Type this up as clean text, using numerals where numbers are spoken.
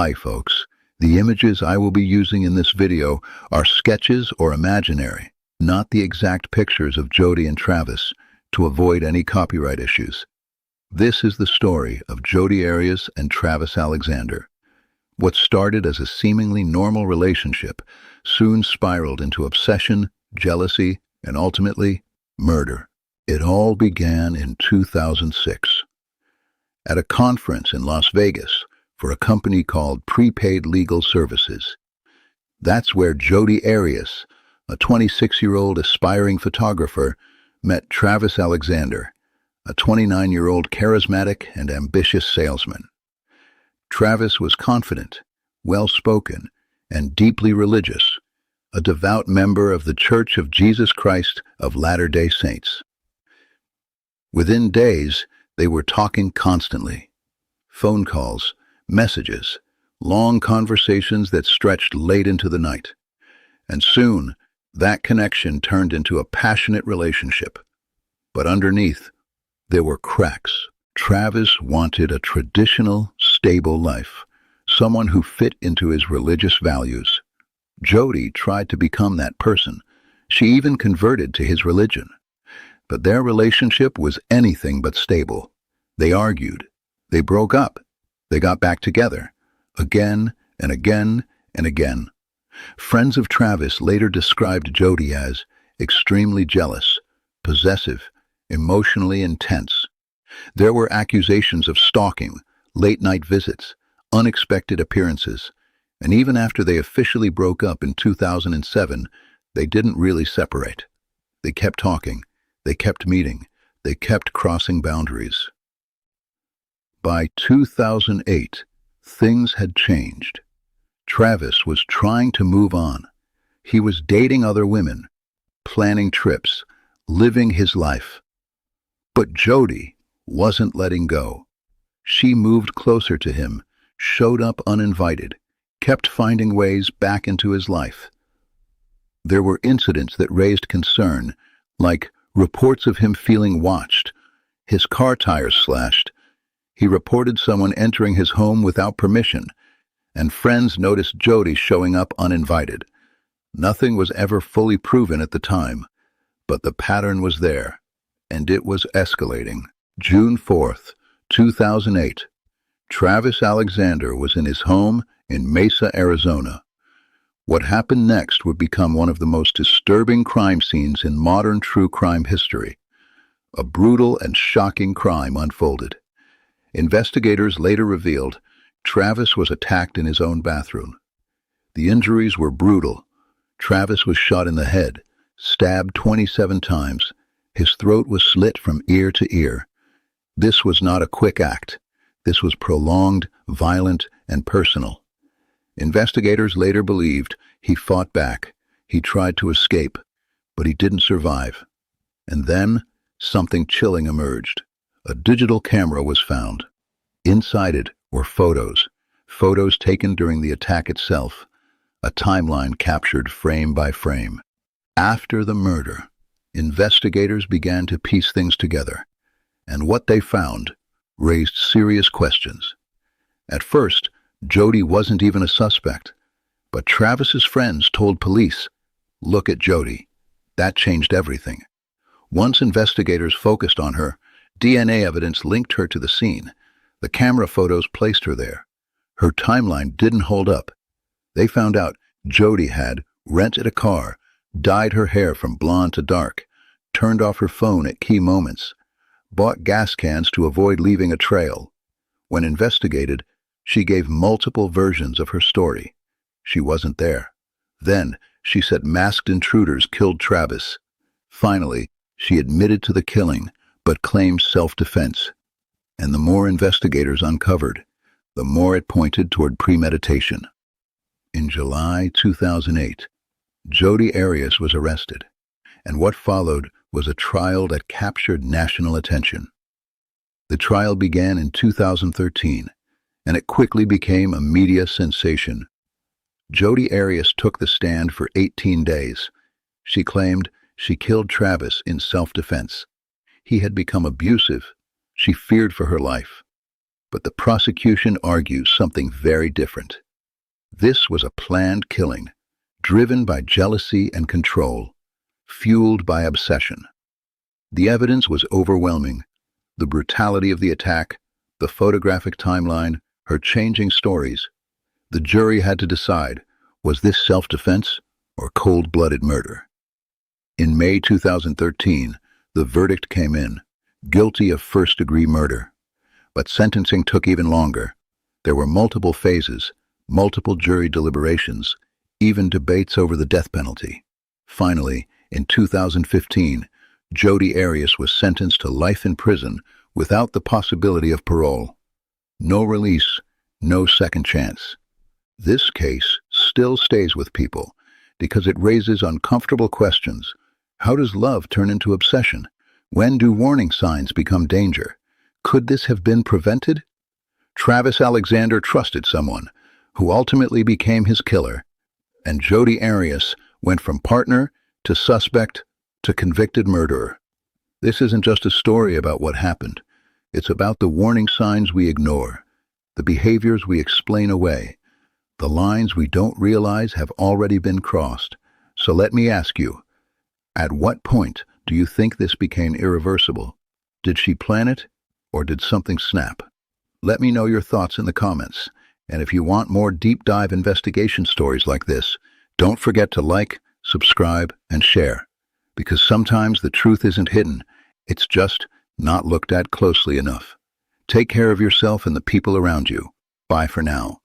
Hi folks, the images I will be using in this video are sketches or imaginary, not the exact pictures of Jodi and Travis, to avoid any copyright issues. This is the story of Jodi Arias and Travis Alexander. What started as a seemingly normal relationship soon spiraled into obsession, jealousy, and ultimately, murder. It all began in 2006. At a conference in Las Vegas for a company called Prepaid Legal Services. That's where Jodi Arias, a 26-year-old aspiring photographer, met Travis Alexander, a 29-year-old charismatic and ambitious salesman. Travis was confident, well-spoken, and deeply religious, a devout member of the Church of Jesus Christ of Latter-day Saints. Within days, they were talking constantly. Phone calls, messages, long conversations that stretched late into the night. And soon, that connection turned into a passionate relationship. But underneath, there were cracks. Travis wanted a traditional, stable life, someone who fit into his religious values. Jodi tried to become that person. She even converted to his religion. But their relationship was anything but stable. They argued. They broke up. They got back together. Again and again and again. Friends of Travis later described Jodi as extremely jealous, possessive, emotionally intense. There were accusations of stalking, late-night visits, unexpected appearances, and even after they officially broke up in 2007, they didn't really separate. They kept talking. They kept meeting. They kept crossing boundaries. By 2008, things had changed. Travis was trying to move on. He was dating other women, planning trips, living his life. But Jodi wasn't letting go. She moved closer to him, showed up uninvited, kept finding ways back into his life. There were incidents that raised concern, like reports of him feeling watched, his car tires slashed. He reported someone entering his home without permission, and friends noticed Jodi showing up uninvited. Nothing was ever fully proven at the time, but the pattern was there, and it was escalating. June 4th, 2008, Travis Alexander was in his home in Mesa, Arizona. What happened next would become one of the most disturbing crime scenes in modern true crime history. A brutal and shocking crime unfolded. Investigators later revealed Travis was attacked in his own bathroom. The injuries were brutal. Travis was shot in the head, stabbed 27 times. His throat was slit from ear to ear. This was not a quick act. This was prolonged, violent, and personal. Investigators later believed he fought back. He tried to escape, but he didn't survive. And then, something chilling emerged. A digital camera was found. Inside it were photos taken during the attack itself, a timeline captured frame by frame. After the murder, investigators began to piece things together, and what they found raised serious questions. At first, Jodi wasn't even a suspect, but Travis's friends told police, "Look at Jodi." That changed everything. Once investigators focused on her, DNA evidence linked her to the scene. The camera photos placed her there. Her timeline didn't hold up. They found out Jodi had rented a car, dyed her hair from blonde to dark, turned off her phone at key moments, bought gas cans to avoid leaving a trail. When investigated, she gave multiple versions of her story. She wasn't there. Then, she said masked intruders killed Travis. Finally, she admitted to the killing, but claimed self-defense. And the more investigators uncovered, the more it pointed toward premeditation. In July 2008, Jodi Arias was arrested, and what followed was a trial that captured national attention. The trial began in 2013, and it quickly became a media sensation. Jodi Arias took the stand for 18 days. She claimed she killed Travis in self-defense. He had become abusive. She feared for her life. But the prosecution argues something very different. This was a planned killing, driven by jealousy and control, fueled by obsession. The evidence was overwhelming. The brutality of the attack, the photographic timeline, her changing stories. The jury had to decide, was this self-defense or cold-blooded murder? In May 2013, the verdict came in, guilty of first-degree murder. But sentencing took even longer. There were multiple phases, multiple jury deliberations, even debates over the death penalty. Finally, in 2015, Jodi Arias was sentenced to life in prison without the possibility of parole. No release, no second chance. This case still stays with people because it raises uncomfortable questions. How does love turn into obsession? When do warning signs become danger? Could this have been prevented? Travis Alexander trusted someone who ultimately became his killer, and Jodi Arias went from partner to suspect to convicted murderer. This isn't just a story about what happened. It's about the warning signs we ignore, the behaviors we explain away, the lines we don't realize have already been crossed. So let me ask you, at what point do you think this became irreversible? Did she plan it, or did something snap? Let me know your thoughts in the comments. And if you want more deep dive investigation stories like this, don't forget to like, subscribe, and share. Because sometimes the truth isn't hidden, it's just not looked at closely enough. Take care of yourself and the people around you. Bye for now.